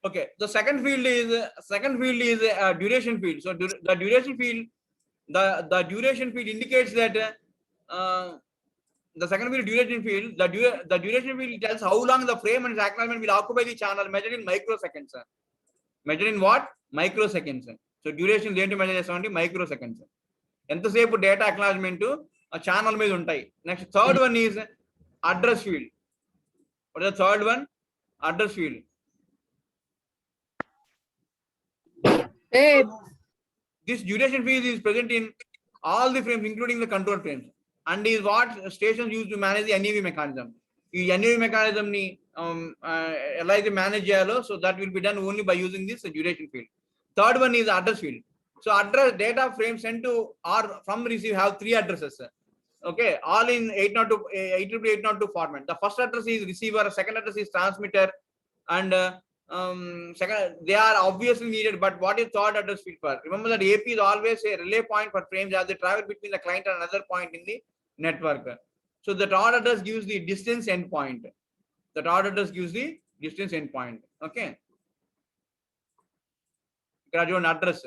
Okay, the second field is duration field. So the duration field, the duration field indicates that the second field duration field, the duration field tells how long the frame and its acknowledgement will occupy the channel, measured in microseconds. Measured in what? Microseconds. So duration దేంటి measure చేస్తామంటే microseconds. ఎంతసేపు data acknowledgement ఆ channel మీద ఉంటాయి. Next third one is address field. What is the third one? Address field. This duration field is present in all the frames, including the control frames, and is what stations use to manage the NEV mechanism. ఈ NEV mechanism ని ఎలా అయితే manage చేయాలో, so that will be done only by using this duration field. Third one is address field. So address data frames sent to or from receive have three addresses. Okay, all in 802 format. The first address is receiver, second address is transmitter, and second, they are obviously needed, but what is third address field for? Remember that AP is always a relay point for frames as they travel between the client and another point in the network. So the third address gives the distance endpoint. The third address gives the distance endpoint. Okay. Graduate address.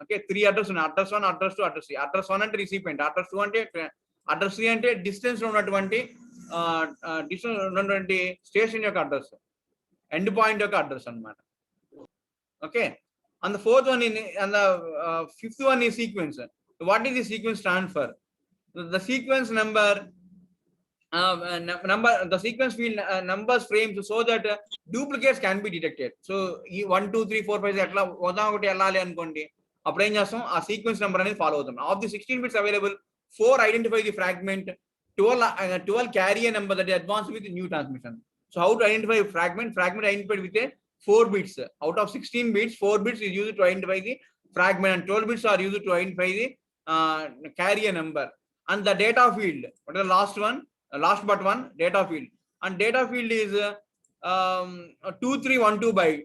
Okay, three address ఉన్నాయి. Address 1, address 2, address 3. Address 1 అంటే recipient, address 2 అంటే address 3 అంటే distance ఉన్నటువంటి station యొక్క address, end point యొక్క address అన్నమాట. Okay, and the fourth one and the fifth one ఈ sequence. What is the sequence transfer? The sequence number the sequence field numbers frames so that duplicates can be detected. So 1 2 3 4 5 ఎట్లా ఒకటి వెళ్ళాలి అనుకోండి, అప్పుడు ఏం చేస్తాం, ఆ సీక్వెన్స్ నెంబర్ అనేది ఫాలో అవుతాం. Of the 16 bits available, 4 identify the fragment, 12 carry a number that is advanced with new transmission. So how to identify fragment identified with a 4 bits. Out of 16 bits, 4 bits is used to identify the fragment and 12 bits are used to identify the carry a number. And the data field, what is the last one? Last but one, data field. And data field is 2312 byte.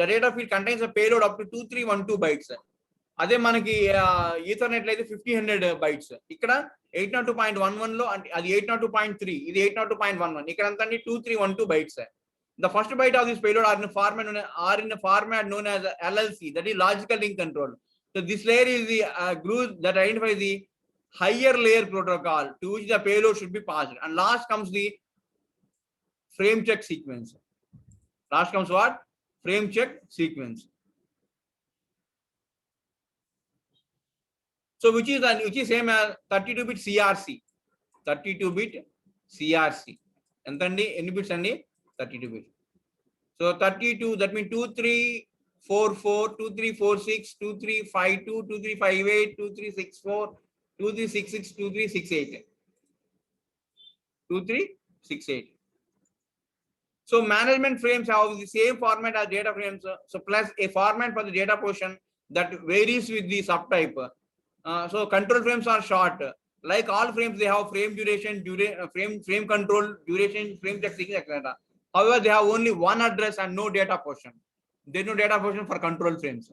The data field contains a payload up to 2312 bytes. అదే మనకి Ethernet అయితే 1500 bytes. ఇక్కడ 802.11 లో అంటే అది 802.3, ఇది 802.11. ఇక్కడ అంతా 2312 bytes. The first byte of this payload are in a format known as LLC, that is logical link control. So this layer is the glue that identifies the higher layer protocol to which the payload should be passed. And last comes the frame check sequence. Last comes what? Frame check sequence. So which is same as 32-bit CRC. 32-bit CRC. Entandi any bits andi? 32 bits. So 32, that means 2344, 2346, 2352, 2358, 2364, 2366, 2368. 2368. So management frames have the same format as data frames. So plus a format for the data portion that varies with the subtype. So control frames are short. Like all frames, they have frame duration, frame control, duration, frame check, etc. However, they have only one address and no data portion. There is no data portion for control frames.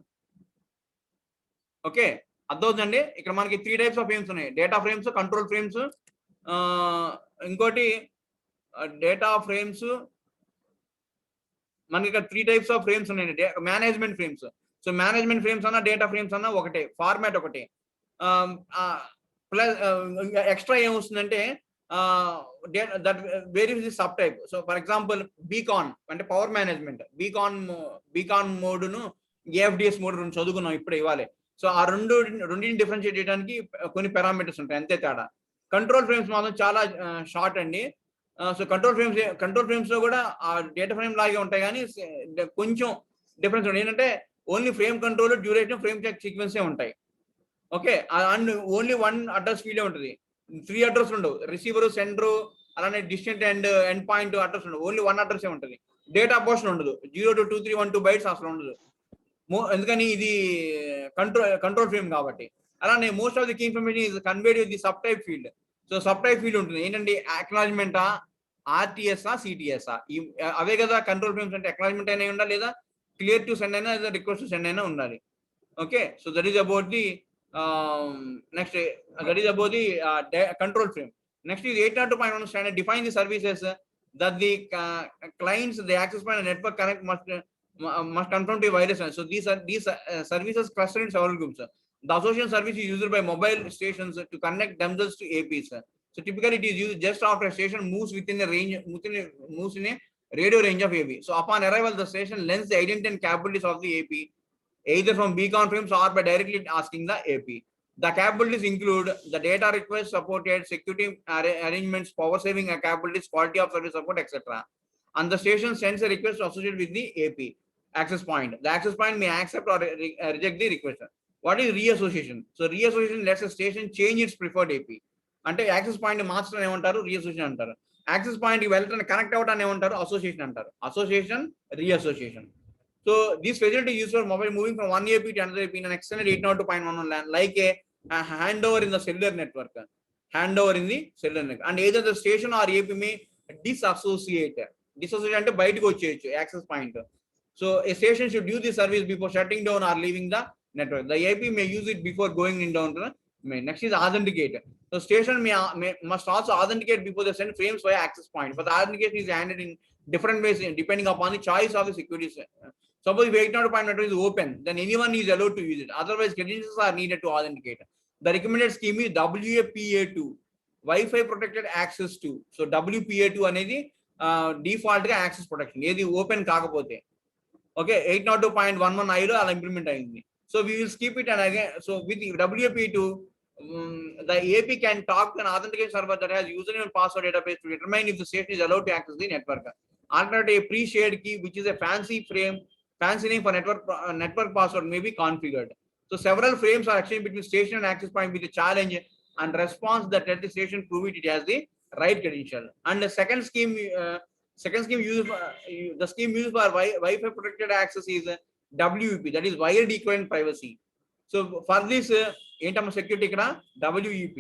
Okay. అర్థవుతుందండి. ఇక్కడ మనకి 3 types of frames ఉన్నాయి. Data frames, control frames, ఇంకోటి data frames. మనకి ఇక్కడ 3 types of frames ఉన్నాయి. Management frames. So management frames అన్న data frames అన్న ఒకటే, ఫార్మాట్ ఒకటే. ప్లస్ ఎక్స్ట్రా ఏమొస్తుందంటే that varies the sub type. So for example beacon అంటే పవర్ మేనేజ్మెంట్, బీకాన్ మోడ్ను ఏఎఫ్డిఎస్ మోడ్ చదువుకున్నాం ఇప్పుడు ఇవ్వాలి. సో ఆ రెండింటిని డిఫరెన్షియేట్ చేయడానికి కొన్ని పారామీటర్స్ ఉంటాయి, అంతే తేడా. కంట్రోల్ ఫ్రేమ్స్ మాత్రం చాలా షార్ట్ అండి. సో కంట్రోల్ ఫ్రేమ్స్ లో కూడా ఆ డేటా ఫ్రేమ్ లాగే ఉంటాయి, కానీ కొంచెం డిఫరెన్స్ ఉంటాయి. ఏంటంటే only frame control, duration, frame check సీక్వెన్సే ఉంటాయి. ఓకే, అండ్ ఓన్లీ 1 అడ్రస్ ఫీల్డే ఉంటుంది. 3 అడ్రస్ ఉండవు. రిసీవర్, సెండర్, అలానే distant and end point address ఉండవు. ఓన్లీ 1 అడ్రస్ ఉంటుంది. డేటా పోర్షన్ ఉండదు. 0 to 2312 bytes అసలు ఉండదు. ఎందుకని ఇది కంట్రోల్ ఫ్రేమ్ కాబట్టి. అలానే most of the key information is conveyed with the sub type field. So sub type field ఉంటుంది. ఏంటంటే అక్నాలజ్మెంటా, ఆర్టీఎస్ఆ, సిటిఎస్ఆ, అవే కదా కంట్రోల్ ఫ్రేమ్స్ అంటే. అక్నాలజ్మెంట్ అయినా ఉండాలి, లేదా క్లియర్ టు సెండ్ అయినా, లేదా రిక్వెస్ట్ టు సెండ్ అయినా ఉండాలి. Okay, so that is about the next, that is about the control frame. Next is 802.1 standard define the services that the clients, the access point and network connect must confirm to a wireless LAN. So these services clustered in several groups. The association service is used by mobile stations to connect themselves to APs. So typically it is used just after a station moves within a range, moves in a radio range of AP. So upon arrival, the station learns the identity and capabilities of the AP, either from beacon frames or by directly asking the AP. The capabilities include the data request supported, security arrangements, power saving capabilities, quality of service support, etc. And the station sends a request associated with the AP access point. The access point may accept or reject the request. What is reassociation? So reassociation lets a station change its preferred AP. అంటే access point మార్చడం ఏమంటారు, రీఅసోసియేషన్ అంటారు. Access point వెళ్ళటం connect అవ్వడం ఏమంటారు, association అంటారు. Association, రీఅసోసియేషన్. So this facility used for mobile moving from one AP to another AP in an extended 802.11 LAN, like a handover in the cellular network. Handover in the cellular network. And either the station or AP may disassociate. Disassociate అంటే బయటకు వచ్చేయచ్చు access point. So a station should use this service before shutting down or leaving the network. The AP may use it before going in down to the main. Next is authenticate. So station must also authenticate before they send frames via access point. But the authentication is handled in different ways depending upon the choice of the security. Suppose if 802.11 network is open, then anyone is allowed to use it. Otherwise, credentials are needed to authenticate. The recommended scheme is WPA2, Wi-Fi protected access to. So WPA2 అనేది default గా access protection. ఏది open కాకపోతే. Okay, 802.11 ఐలో అలా implement అయింది. So we will skip it, and again, so with the WPA2, the AP can talk to an authentication server that has username and password database to determine if the station is allowed to access the network. Alternatively, a pre-shared key, which is a fancy name for network password, may be configured. So several frames are exchanged between station and access point with a challenge and response that let the station prove it has the right credential. And the second scheme used the scheme used for Wi-Fi protected access is WEP, that is wired equivalent privacy. So for this ఏంటమ్మ security ఇక్కడ WEP,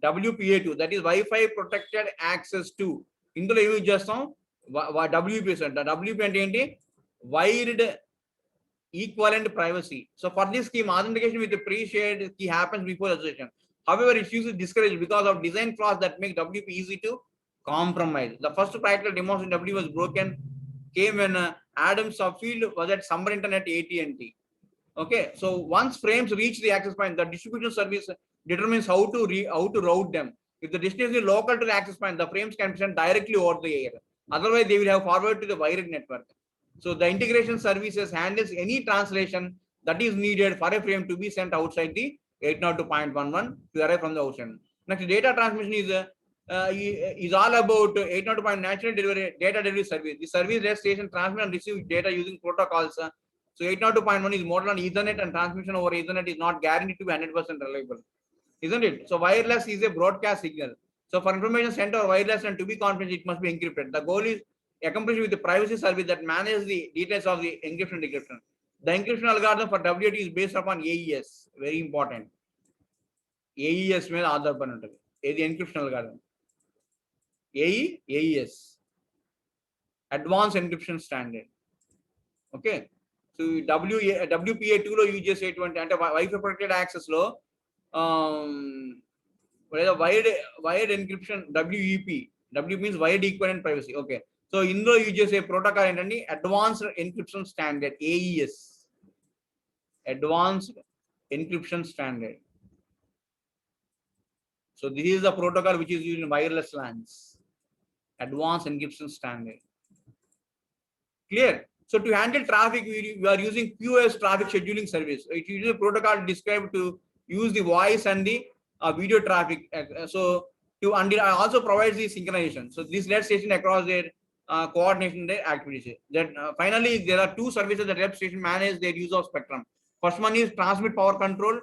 WPA2, that is Wi-Fi protected access to. ఇందులో ఏమి use చేస్తాం, WEP అంట. WEP అంటే ఏంటి, wired equivalent privacy. So for this scheme, authentication with a pre-shared key happens before association. However, its use is discouraged because of design flaws that make WP easy to compromise. The first practical demonstration WP was broken came when Adam Subfield was at Summer Internet AT&T. Okay, so once frames reach the access point, the distribution service determines how to route them. If the distance is local to the access point, the frames can be sent directly over the air. Otherwise, they will have forward to the wired network. So the integration services handles any translation that is needed for a frame to be sent outside the 802.11 to arrive from the ocean. Next, data transmission is all about 802.11 natural data delivery service. The service lets station transmit and receive data using protocols. So 802.1 is modeled on Ethernet, and transmission over Ethernet is not guaranteed to be 100% reliable, isn't it? So wireless is a broadcast signal. So for information sent over wireless and to be confidential, it must be encrypted. The goal is accomplished with the privacy service that manages the details of the encryption and decryption. The encryption algorithm for WAT is based upon AES. Very important. AES మీద ఆధారపడి ఉంటుంది. ఏది encryption algorithm? AES, Advanced Encryption Standard. Okay. So WPA2 లో use చేసేటువంటి అంటే wifi protected access లో wired encryption WEP. W means wired equivalent privacy. Okay. So ఇందులో use చేసే ప్రోటోకాల్ ఏంటంటే advanced encryption standard, AES, Advanced Encryption Standard. So this is the protocol which is used in wireless LANs. Advanced Encryption Standard. Clear? So to handle traffic, we are using QoS traffic scheduling service. It uses a protocol described to use the voice and the video traffic. And it also provides the synchronization. So this lets station across their coordination their activities. That finally there are two services that help station manage their use of spectrum. First one is transmit power control,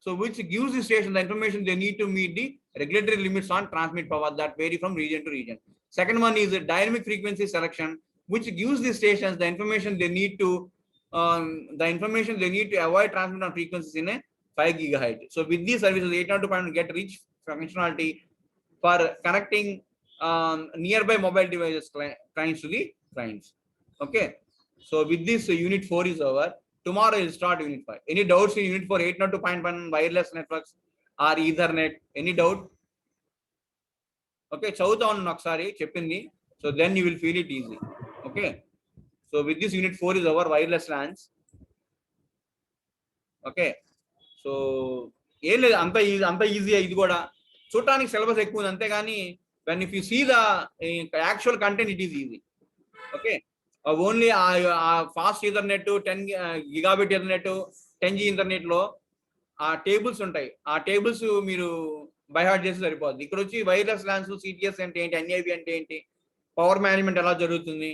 so which gives the station the information they need to meet the regulatory limits on transmit power that vary from region to region. Second one is the dynamic frequency selection, which gives the stations the information they need to avoid transmit on frequencies in a 5 GHz. So with these services, 802.1 get rich functionality for connecting nearby mobile devices clients to the clients. Okay. So with this, unit 4 is over. Tomorrow we'll start unit 5. Any doubts in unit 4, 802.1 wireless networks or Ethernet? Any doubt? Okay, చదువుతా ఉన్నాను ఒకసారి చెప్పింది. So then you will feel it easy. Okay, so with this unit 4 is our wireless LANs. Okay, so ఏం లేదు, అంత easy. ఇది కూడా చూడటానికి సిలబస్ ఎక్కువ ఉంది అంతేగాని when if you see the actual content it is easy. Okay, only ఆ fast ethernet 10 gigabit ethernet 10G internet లో ఆ టేబుల్స్ ఉంటాయి, ఆ టేబుల్స్ మీరు బైహార్ట్ చేసి సరిపోద్ది. ఇక్కడ వచ్చి వైర్లెస్ ల్యాన్స్, సిటిఎస్ అంటే ఏంటి, ఎన్ఐబి అంటే ఏంటి, పవర్ మేనేజ్మెంట్ ఎలా జరుగుతుంది,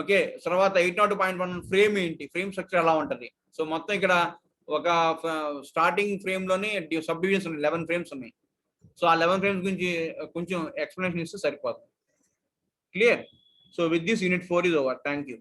ఓకే, తర్వాత 802.1 ఫ్రేమ్ ఏంటి, ఫ్రేమ్ స్ట్రక్చర్ ఎలా ఉంటుంది. సో మొత్తం ఇక్కడ ఒక స్టార్టింగ్ ఫ్రేమ్ లోనే సబ్ డివిజన్స్ ఉన్నాయి, 11 ఫ్రేమ్స్ ఉన్నాయి. సో ఆ 11 ఫ్రేమ్స్ గురించి కొంచెం ఎక్స్ప్లెనేషన్ ఇస్తే సరిపోతుంది. Clear? So with this unit 4 is over. Thank you.